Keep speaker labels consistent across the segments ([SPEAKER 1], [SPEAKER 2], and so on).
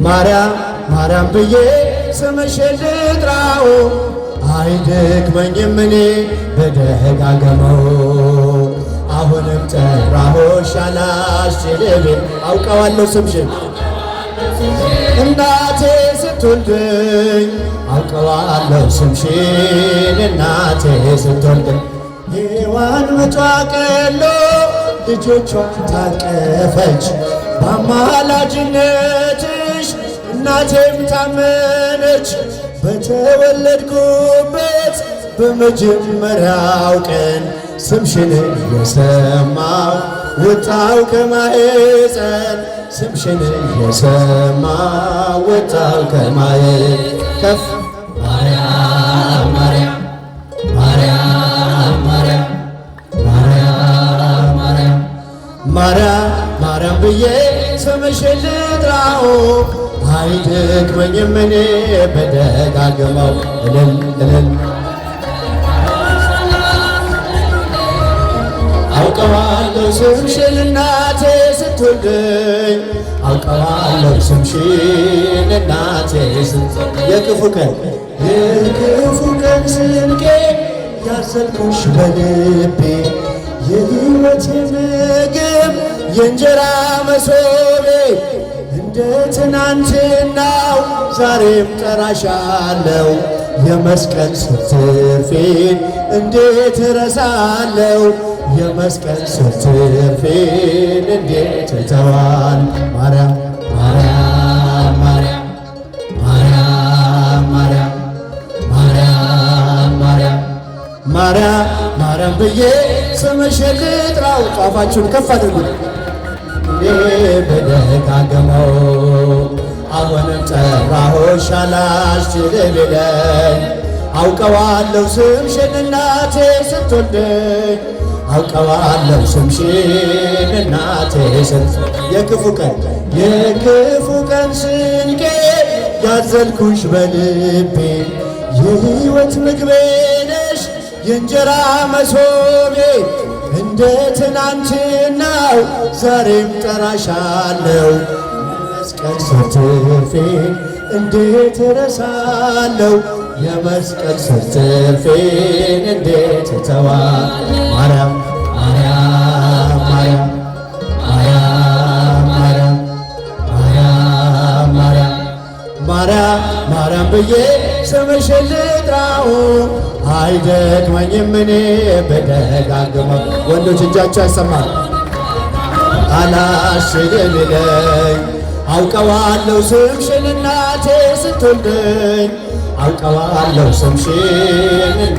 [SPEAKER 1] ማርያም ማርያም ብዬ ስምሽን ልጥራው አይደክመኝም እኔ በደጋገመው አሁንም ጠራሁሽ አላስችልም አውቀዋለሁ ስምሽን እናቴ ስትወልደኝ አውቀዋለሁ ስምሽን እናቴ ስትወልደኝ ሔዋን ምጧ ቀሎ ልጆቿን ታቀፈች በአማላጅነትሽ እናቴም ታመነች በተወለድኩበት በመጀመሪያው ቀን ስምሽን እየሰማው ወጣው ከማኅፀን ስምሽን እየሰማው ወጣው ከማኅፀን ከፍ ማርያም ማርያም ማርያም ማርያም ማርያም ማርያም ማርያም ማርያም ብዬ ስምሽን ልጥራው አይደክመኝም እኔ በደጋገመው እልል እልል አውቀዋለሁ ስምሽን እናቴ ስትወልደኝ አውቀዋለሁ ስምሽን እናቴ ስትወልደኝ የክፉ ቀን ስንቄ ያዘልኩሽ በልቤ የሕይወቴ ምግብ የእንጀራ መሶቤ እንደ ትናንትናው ዛሬም ጠራሻለው የመስቀል ስር ትርፌን እንዴት እረሳለው የመስቀል ስር ትርፌን እንዴት እተዋል ማርያም ማርያም ማርያም ማርያም ማርያም ማርያም ማርያም ማርያም ማርያም ብዬ ስምሽን ልጥራው ጧፋችሁን ከፍ አድርጉት በደጋገመው አሁንም ጠራሁሽ አላስችል ቢለኝ አውቀዋለሁ ስምሽን እናቴ ስትወልደኝ አውቀዋለሁ ስምሽን እናቴ ስትወልደኝ የክፉ ቀን ስንቄ ያዘልኩሽ በልቤ የሕይወት ምግቤ ነሽ የእንጀራ መሶቤ እንደ ትናንትናው ዛሬም ጠራሻለው የመስቀል ስር ትርፌን እንዴት እረሳለው የመስቀል ስር ትርፌን እንዴት እተዋል ማርያም ማርያም ማርያም ማርያም ማርያም ማርያም ማርያም ማርያም ማርያም ብዬ ስምሽን ልጥራው አይደክመኝም እኔ በደጋግመው ወንዶች እጃቸው ያሰማል አላስችልም ቢለኝ አውቀዋለሁ ስምሽን እናቴ ስትወልደኝ አውቀዋለሁ ስምሽን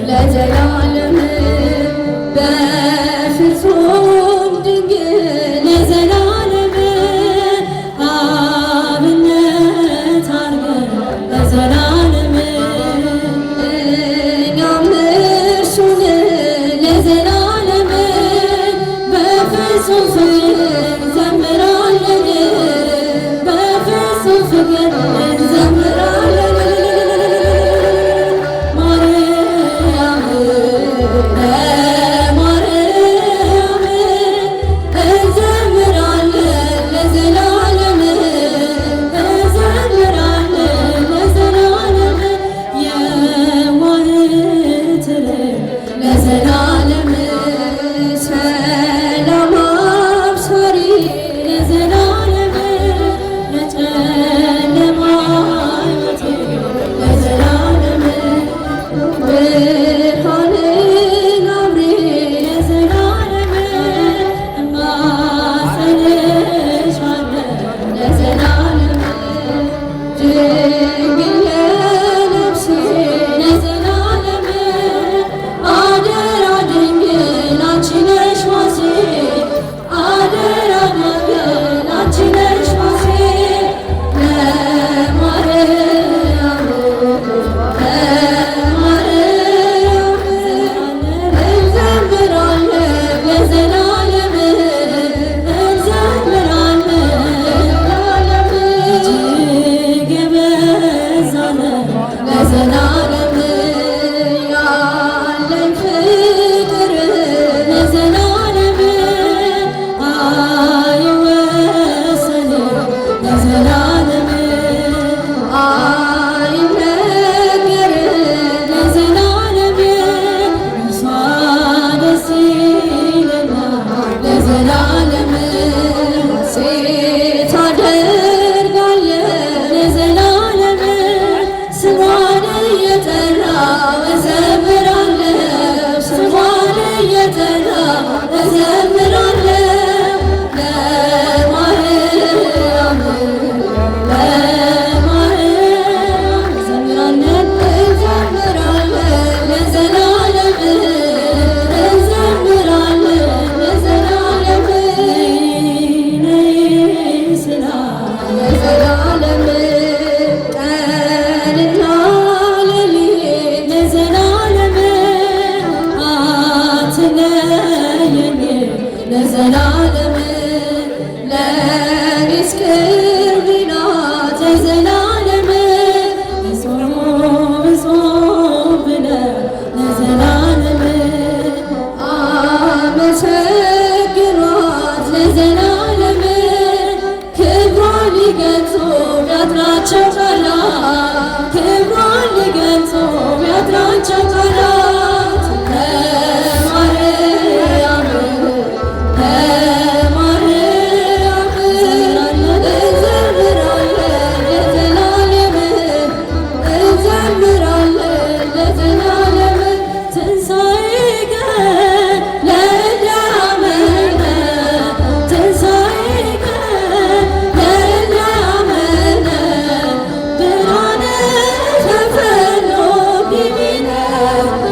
[SPEAKER 2] ለዘላለም በፍጹም ድንግል ለዘላለም አብነት አርገን ለዘላለም እኛም እርሱን ለዘላለም በፍጹም ፍቅር እንዘምራለን በፍጹም ፍቅር እንዘምራለን ለዘላለም ለኔስ ቅርብ ናት ለዘላለም እጾም ብለህ ለዘላለም አመሰግኗት ለዘላለም ክብሯን ሊገልጹ ቢያጥራቸው ቃላት ክብሯን ሊገልጹ ቢያጥራቸው ቃላት
[SPEAKER 3] Amen.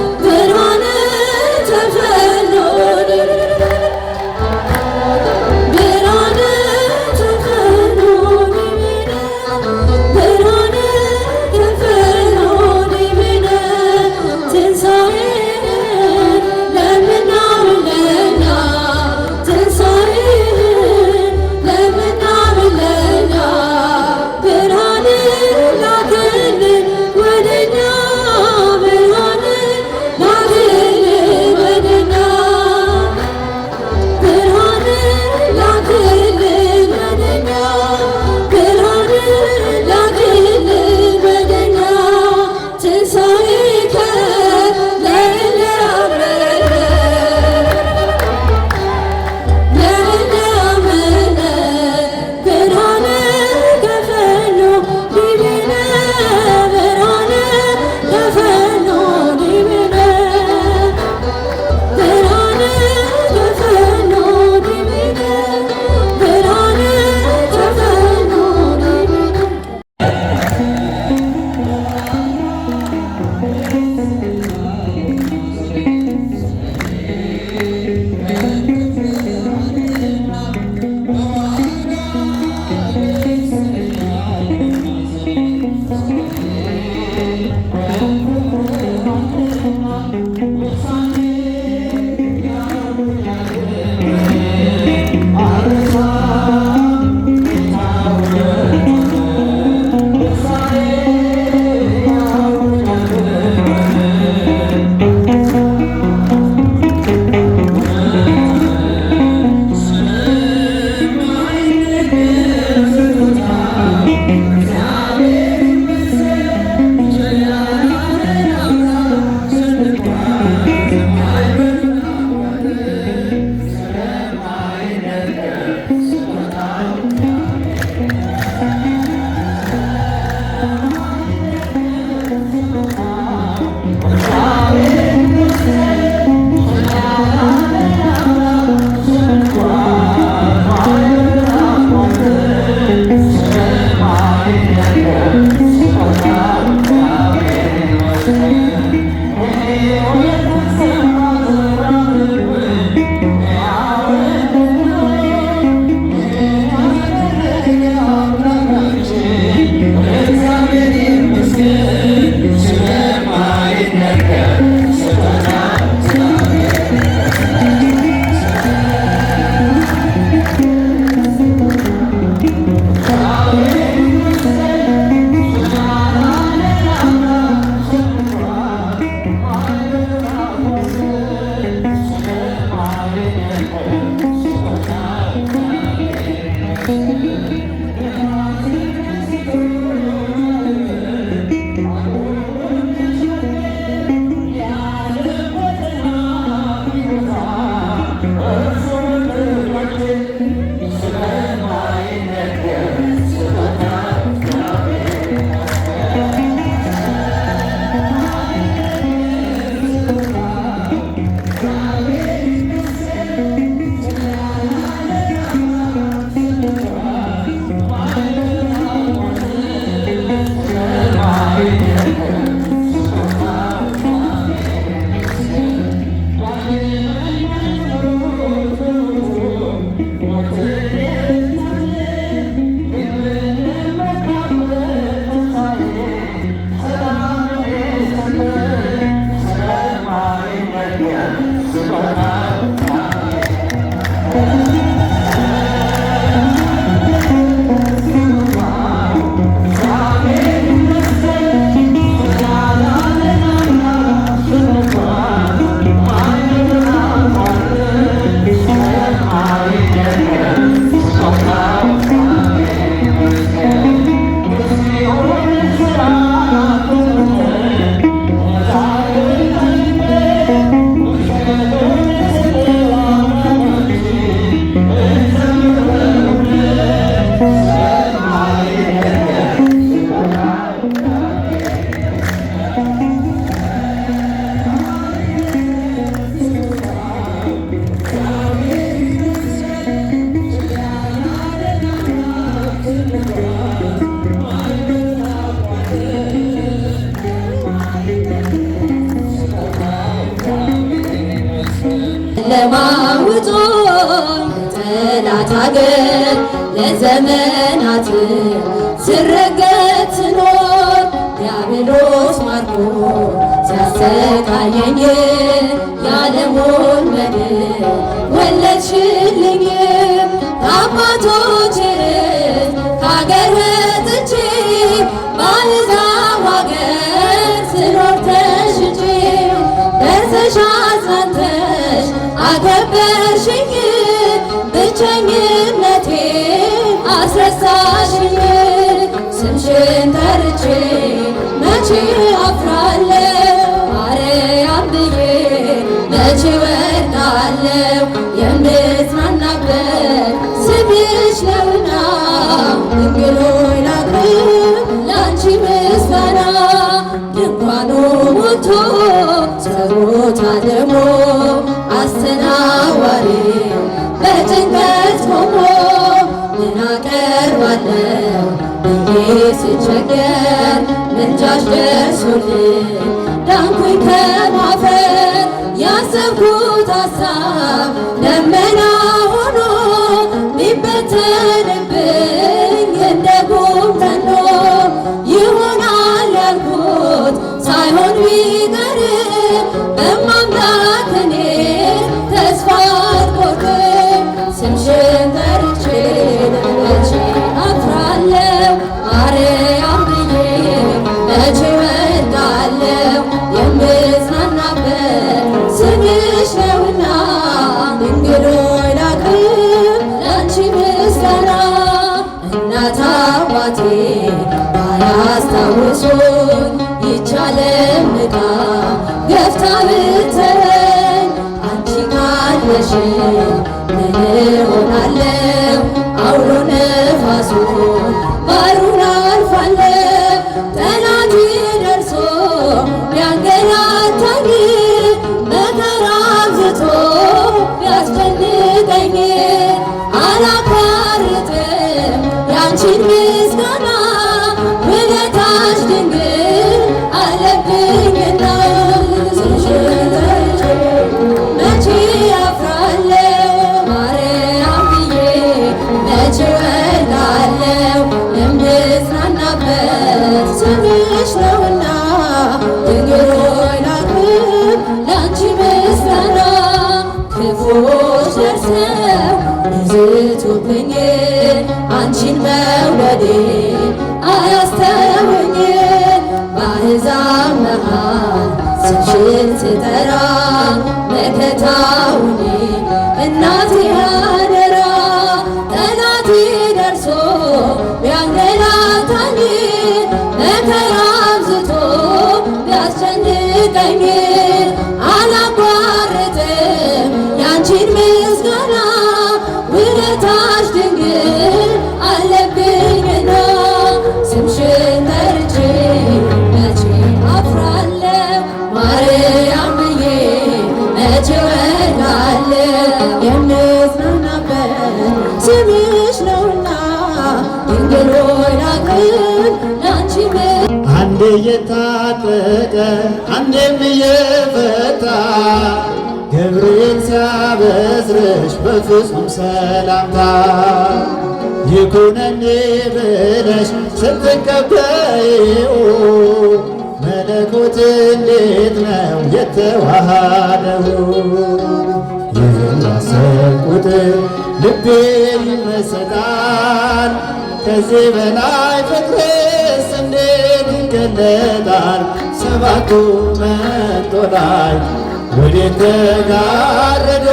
[SPEAKER 2] ጨለማ ውጦኝ በጠላት አገር ለዘመናት ስረገጥ ስኖር ዲያብሎስ ማርኮ ሲያሰቃየኝ የዓለሙን መድን ወለድሽልኝ ከአባቶቼ ርስት ከአገር ወጥቼ በአሕዛብ አገር ስኖር ተሽጬ ደርሰሽ አጽናንተሽ አከበርሽኝ ብቸኝነቴ አስረሳሽኝ ስምሽን ጠርቼ መቼ አፍራለሁ ማርያም ብዬ መቼ ወድቃለሁ የምጽናናበት ስምሽ ነውና ድንግል ሆይ ላቅርብ ላንቺ ምስጋና ድንኳኑ ሞልቶ ሰው ታድሞ አስተናዋሪው በጭንቀት ቆሞ ምን አቀርባለሁ ብዬ ስቸገር ምልጃሽ ደርሶልኝ ዳንኩኝ ከማፈር ያሰብኩት ሐሳብ ደመና ሆኖ ቢበተንብኝ እንደ ጉም ተኖ ይሆናል ያልኩት ሳይሆን ቢቀር በማምላክ እኔ ተስፋ አልቆርጥም ስምሽን ጠርቼ መቼ አፍራለሁ ማርያም ብዬ መቼ ወድቃለሁ የምጽናናበት ስምሽ ነውና ድንግል ሆይ ላቅርብ ላንቺ ምስጋና እናት አባቴ ባያስታውሱኝ ይቻለም ዕዳ ገፍታ ብትተወኝ አንቺ ካለሽ ምን እሆናለሁ አውሎ ነፋሱን ባሩን አልፋለሁ ጠላቴ ደርሶ ቢያንገላታኝ መከራ አብዝቶ ቢያስጨንቀኝ አላቋርጥም ያንቺን ምስጋና ውለታሽ ድንግል አለብኝና ስምሽን ጠርቼ መቼ አፍራለሁ ማርያም ብዬ መቼ ወድቃለሁ የምጽናናበት ስምሽ ነውና ድንግል ሆይ ላቅርብ ላንቺ ምስጋና ክፉዎች ደርሰው ይዝቱብኝ አንቺን መውደዴ አያስተውኝ በአሕዛብ መሃል ስምሽን ስጠራ መከታ ሁኚ እናቴ አደራ ጠላቴ ደርሶ ቢያንገላታኝ መከራ አብዝቶ ቢያስጨንቀኝ አላቋርጥም ያንቺን ምስጋና ውለታሽ ድንግል አለብኝና ስምሽን ጠርቼ መቼ አፍራለሁ ማርያም ብዬ መቼ ወድቃለሁ የምጽናናበት ስምሽ ነውና ድንግል ሆይ ላቅርብ ላንቺ
[SPEAKER 1] አንዴ እየታጠቀ አንዴም እየፈታ ገብርኤል ሲያበስርሽ በፍጹም ሰላምታ ይኩነኒ ብለሽ ስትቀበይው መለኮት እንዴት ነው የተዋሃደው? ይህን ያሰብኩት ልቤ ይመሰጣል። ከዚህ በላይ ፍቅርስ እንዴት ይገለጣል? ሰባቱ መንጦላዕት ወዴት ተጋረዶ?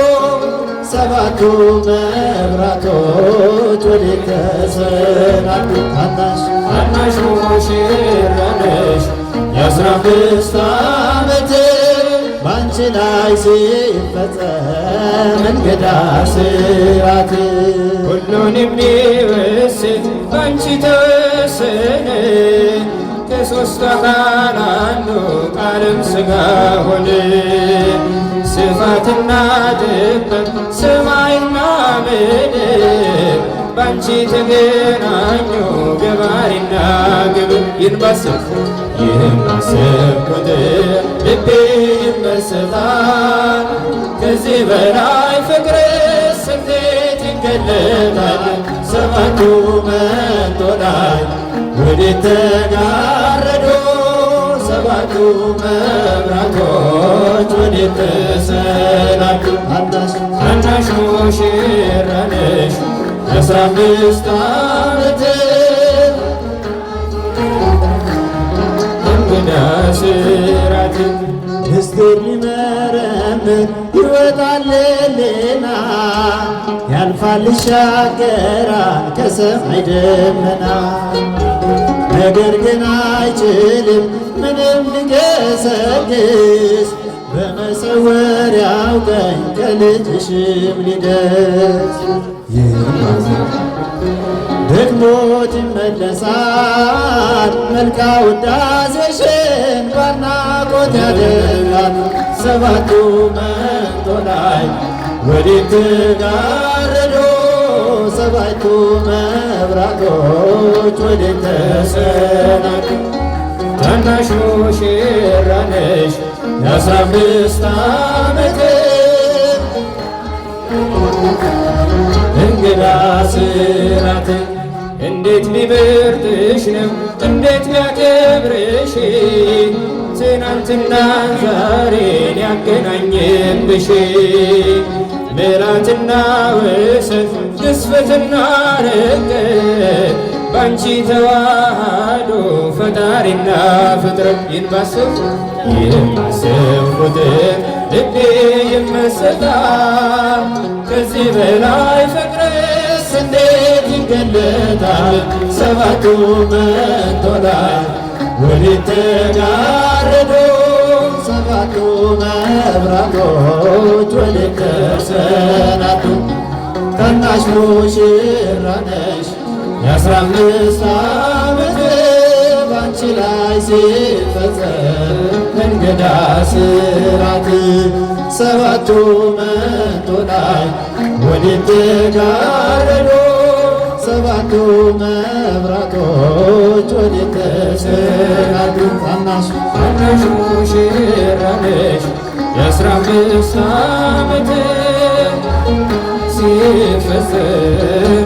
[SPEAKER 1] ሰባቱ መብራቶች ወዴት ተሰናዱ? ታናሽ ሙሽራ ነሽ የ15 ዓመት ባንቺ ላይ ሲፈጸም እንግዳ ስራት
[SPEAKER 3] ሁሉን የሚወስድ ባንቺ ተወሰነ። ከሦስቱ አካል አንዱ ቃልም ሥጋ ሆነ። ስፋትና ጥበት ሰማይና ምድር ባንቺ ተገናኙ ገባሪና ግብር። ይህን ባሰብኩት ልቤ ይመሰጣል። ከዚህ በላይ ፍቅርስ እንዴት ይገለጣል? ሰባቱ መንጦላዕት ወዴት ተጋረዱ? ሰባቱ መብራቶች ወዴት ተሰናዱ? ታናሽ ሙሽራ ነሽ የ15 ዓመት እንግዳ ስራት
[SPEAKER 1] ምስጢር ሊመረምር ይወጣልና ያልፋል ይሻገራል ከሰማይ ደመና። ነገር ግን አይችልም ምንም ሊገሰግስ በመሰወሪያው ቀኝ ከልጅሽም ሊደርስ ደግሞት ይመለሳል መልካ ውዳሴሽን ባድናቆት ያደርጋል። ሰባቱ መንጦላዕት ወዴት ተጋረዱ? ሰባቱ መብራቶች ወዴት ተሰናዱ? ታናሽ ሙሽራ ነሽ የ15 ዓመት እንግዳ ስራት እንዴት ቢመርጥሽ ነው እንዴት ቢያከብርሽ ትናንትና ዛሬን ያገናኘብሽ ምሕረትና ወሰን ግዝፈትና ርቀት ባንቺ ተዋህዶ ፈጣሪና ፍጥረት ይንባሰብኩትን ልቤ ይመሰጣል። ከዚህ በላይ ፍቅርስ እንዴት ይገለጣል? ሰባቱ መንጦላዕት ወዴት ተጋረዱ? ሰባቱ መብራቶች ወዴት ተሰናዱ? ታናሽ ሙሽራ ነሽ የ15 ዓመት ባንቺ ላይ ሲፈጸም እንግዳ ስራት ሰባቱ መንጦላዕት ወዴት ተጋረዱ? ሰባቱ መብራቶች ወዴት ተሰናዱ? ታናሽ ሙሽራ ነሽ የ15 ዓመት ሲፈጸም